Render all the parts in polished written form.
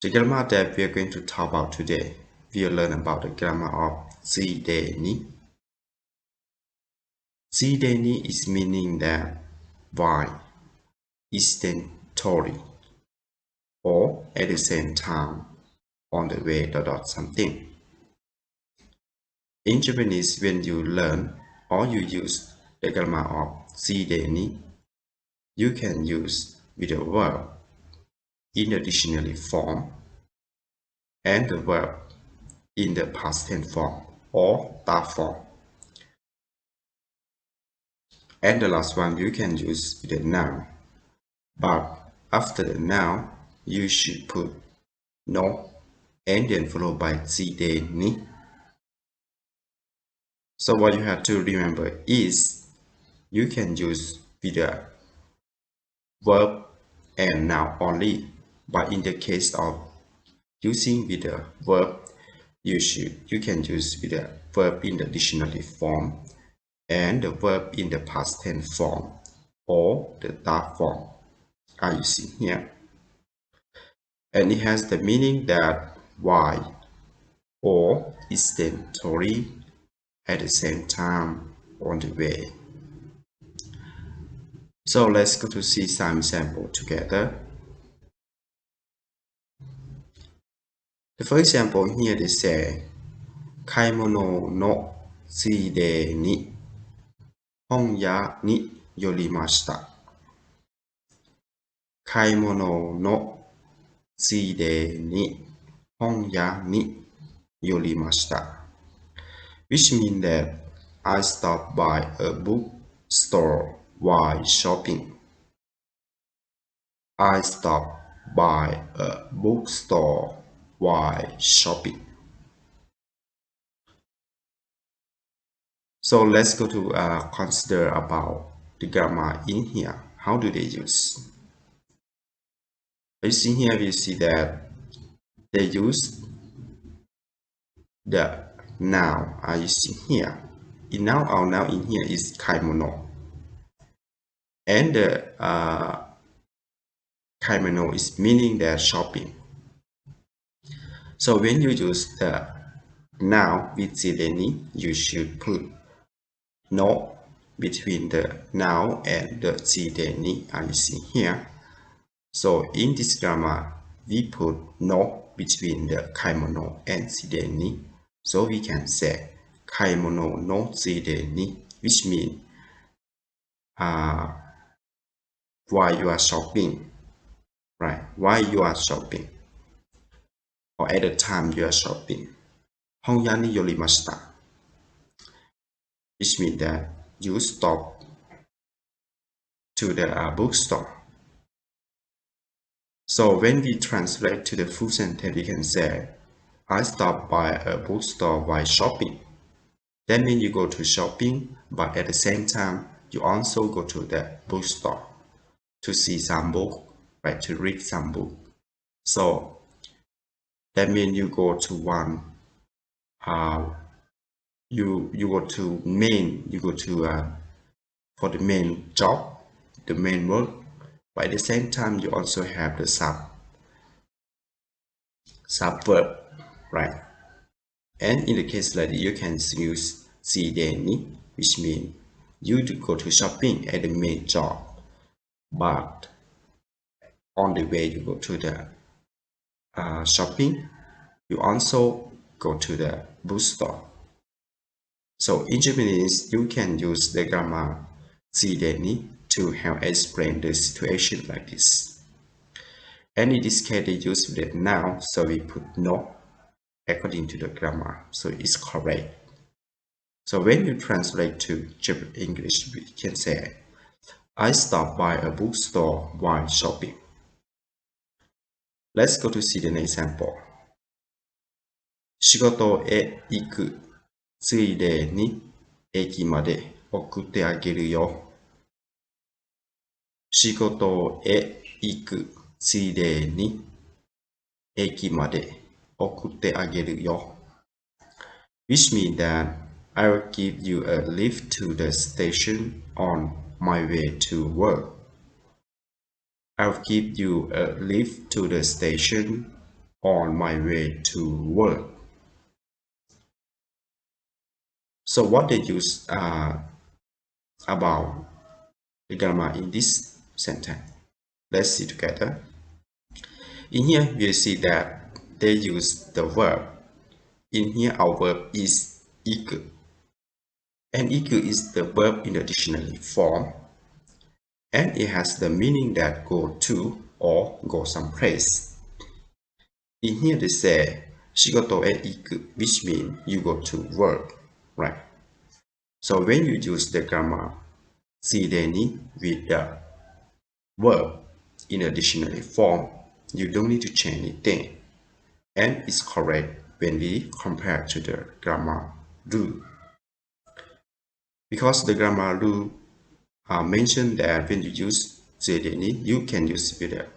The grammar that we are going to talk about today, we will learn about the grammar of JLPT. JLPT is meaning that why, incidentally, or at the same time, on the way, something. In Japanese, when you learn or you use the grammar of JLPT, you can use with the verb in the dictionary form and the verb in the past tense form or ta form. And the last one you can use the noun. But after the noun, you should put no and then followed by JLPT. So what you have to remember is you can use with the verb and noun only. But in the case of using with the verb, you can use with the verb in the dictionary form and the verb in the past tense form or the ta form are you see here. And it has the meaning that why or incidentally at the same time on the way. So let's go to see some example together. The first example here they say 買い物のついでに本屋に寄りました。買い物のついでに本屋に寄りました。Which means that I stopped by a bookstore while shopping. I stopped by a bookstore while shopping. So let's go to consider about the grammar in here. How do they use? You see here, we see that they use the noun. You see here. In now, our noun in here is kaimono. And the kaimono is meaning that shopping. So when you use the noun with JLPT, you should put no between the noun and the JLPT. You see here. So in this grammar, we put no between the kaimono and JLPT. So we can say kaimono no JLPT, which means while you are shopping, right? While you are shopping, or at the time you are shopping. 本屋に寄りました。Which means that you stop to the bookstore. So when we translate to the full sentence, we can say, I stopped by a bookstore while shopping. That means you go to shopping, but at the same time, you also go to the bookstore to see some book, right? To read some book. So that means you go to one, you go to main, you go to for the main job, the main work. But at the same time, you also have the subverb, right? And in the case like that, you can use JLPT, which means you go to shopping at the main job, but on the way you go to the shopping, you also go to the bookstore. So in Japanese, you can use the grammar JLPT to help explain the situation like this. And in this case, they use the noun, so we put no according to the grammar, so it's correct. So when you translate to English, we can say, I stopped by a bookstore while shopping. Let's go to see the next example. 仕事へ行くついでに駅まで送ってあげるよ。仕事へ行くついでに駅まで送ってあげるよ。Which means that I will give you a lift to the station on my way to work. I'll give you a lift to the station on my way to work. So what they use about the grammar in this sentence? Let's see together. In here, we see that they use the verb. In here, our verb is iku. And iku is the verb in the dictionary form. And it has the meaning that go to or go someplace. In here, they say shigoto e iku, which means you go to work, right? So when you use the grammar suideni with the verb in a dictionary form, you don't need to change anything, and it's correct when we compare to the grammar rule. Because the grammar rule mentioned that when you use suideni, you can use with the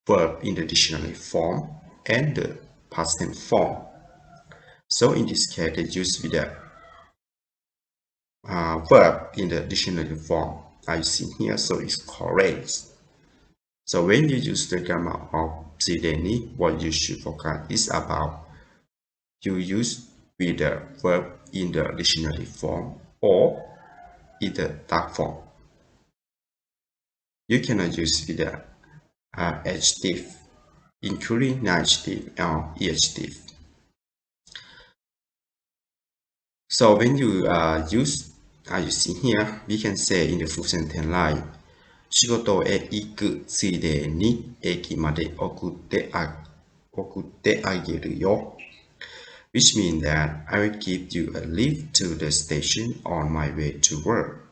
verb in the dictionary form and the past tense form. So in this case, they use with the verb in the dictionary form. I see here, so it's correct. So when you use the grammar of suideni, what you should focus is about you use with the verb in the dictionary form or in the tag form. You cannot use with the adjective, including non-adjective or adjective. So when you use, as you see here, we can say in the full sentence like 仕事へ行くついでに駅まで送ってあげるよ which means that I will give you a lift to the station on my way to work.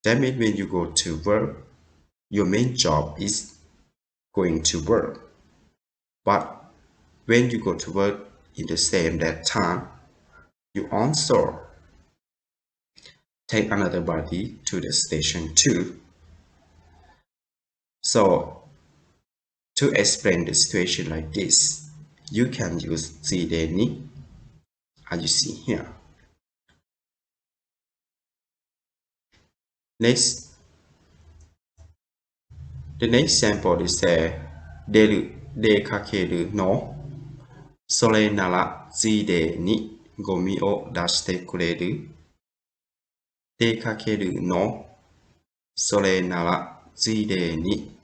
That means when you go to work, your main job is going to work. But when you go to work in the same that time, you also take another body to the station too. So to explain the situation like this, you can use suideni as you see here. Next, the next example is 出かけるのそれならついでにゴミを出してくれる出かけるのそれならついでに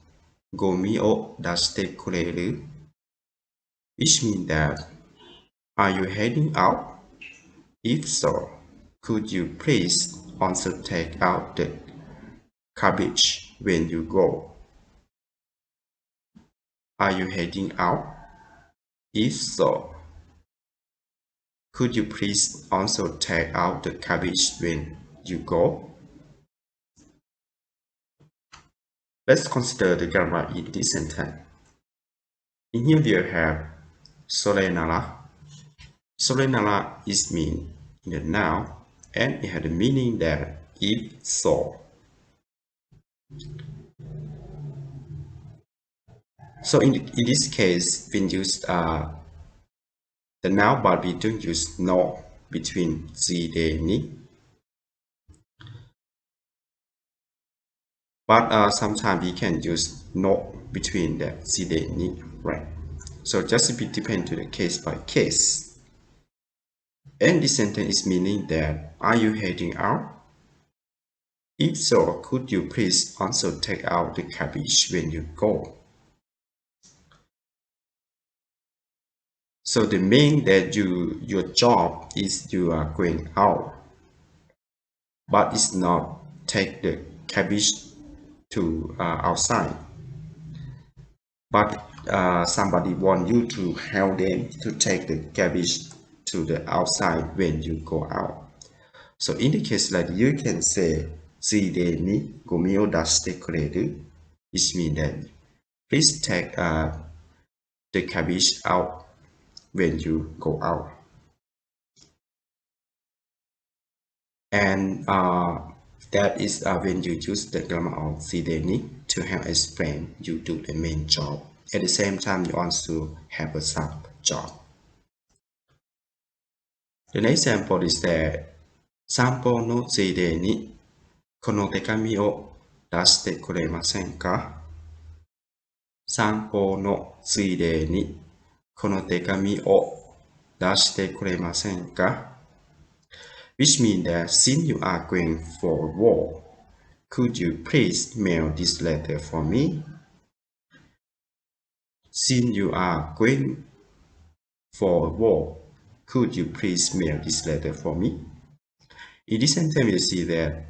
ゴミを出してくれる which means that are you heading out? If so, could you please also take out the garbage when you go? Are you heading out? If so, could you please also take out the garbage when you go? Let's consider the grammar in this sentence. In here we have sorenara. Sorenara is mean in the noun and it had the meaning that if so. So in this case, we use the noun, but we don't use no between suideni. But sometimes we can use no between the suideni, right? So just a bit depend to the case by case. And this sentence is meaning that are you heading out? If so, could you please also take out the garbage when you go? So the mean that your job is you are going out, but it's not take the garbage to outside. But somebody want you to help them to take the garbage to the outside when you go out. So in the case like you can say ついでにゴミを出してくれる which means that please take the garbage out when you go out. And that is when you use the grammar of ついでに to help explain you do the main job. At the same time, you also have a sub job. The next example is that 散歩のついでにこの手紙を出してくれませんか散歩のついでにこの手紙を出してくれませんか Which means that since you are going for a walk, could you please mail this letter for me? Since you are going for a walk, could you please mail this letter for me? In this sentence, we see that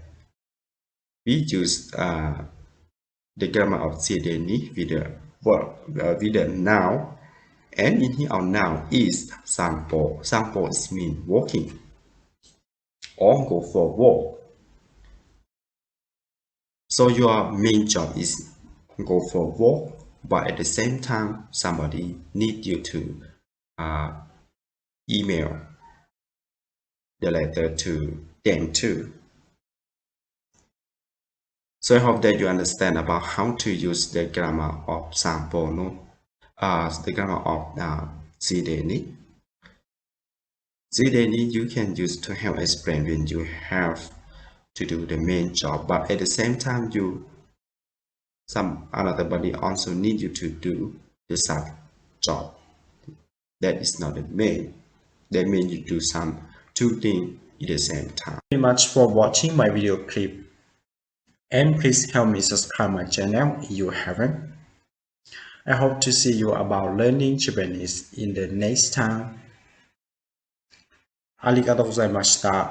we use the grammar of TSUIDENI with the verb with the noun, and in here our noun is sampo. Sampo is mean walking or go for a walk. So your main job is go for a walk, but at the same time somebody need you to email the letter to them too. So I hope that you understand about how to use the grammar of sample, the grammar of JLPT. JLPT you can use to help explain when you have to do the main job, but at the same time some another body also need you to do the sub job. That is not the main. That means you do some two things at the same time. Thank you very much for watching my video clip, and please help me subscribe my channel if you haven't. I hope to see you about learning Japanese in the next time. ありがとうございました。